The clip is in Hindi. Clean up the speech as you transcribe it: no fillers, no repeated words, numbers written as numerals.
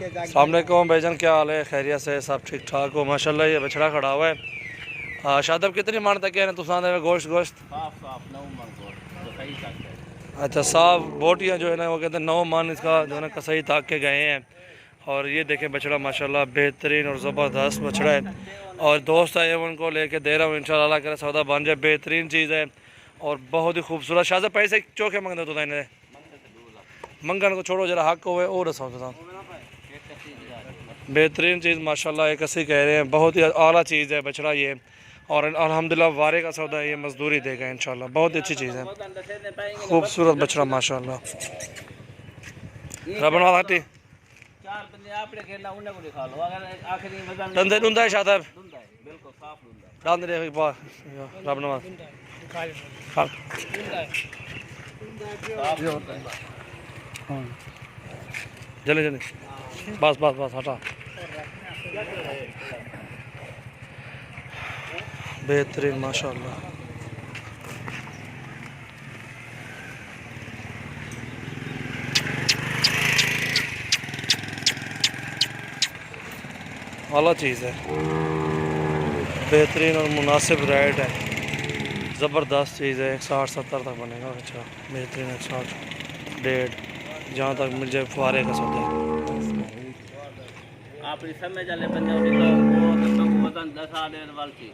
अस्सलाम वालेकुम भाईजान, क्या हाल है? खैरियत से सब ठीक ठाक हो? माशाल्लाह ये बछड़ा खड़ा हुआ है। शादब कितनी मान तक है तुसान है गोश्त गोश्त? अच्छा, साफ बोटियाँ जो है ना वो कहते हैं 9 मन इसका जो है ना कसई ताक के गए हैं। और ये देखें बछड़ा माशाल्लाह बेहतरीन और ज़बरदस्त बछड़ा है। और दोस्त आए उनको लेके दे रहा हूँ, इंशाल्लाह अल्लाह करे सौदा बन जाए। बेहतरीन चीज़ है और बहुत ही खूबसूरत। शाहज़ाद पैसे चौके मंगते तो इन्हें मंगन को छोड़ो, जरा हक हुए और रसो तो बेहतरीन चीज़ माशाल्लाह एक अस्सी कह रहे हैं। बहुत ही आला चीज़ है बछड़ा ये। और अल्हम्दुलिल्लाह वारे का सौदा ये मजदूरी देगा इंशाल्लाह। बहुत अच्छी चीज़ है, खूबसूरत बछड़ा माशाल्लाह। रबन वाला टी दंदे दुंदा है शाहब डाल दे एक बार रब नवाज जल्दी जल्दी बस बस बस हटा। बेहतरीन माशाल्लाह। आला चीज़ है, बेहतरीन और मुनासिब रेट है, ज़बरदस्त चीज़ है। 60-70 तक बनेगा। अच्छा बेहतरीन 160 1.5 जहाँ तक मिल जाए फुहारे का सौदा है। आप समझ जाले पंजाबी का वो वतन 10 वाली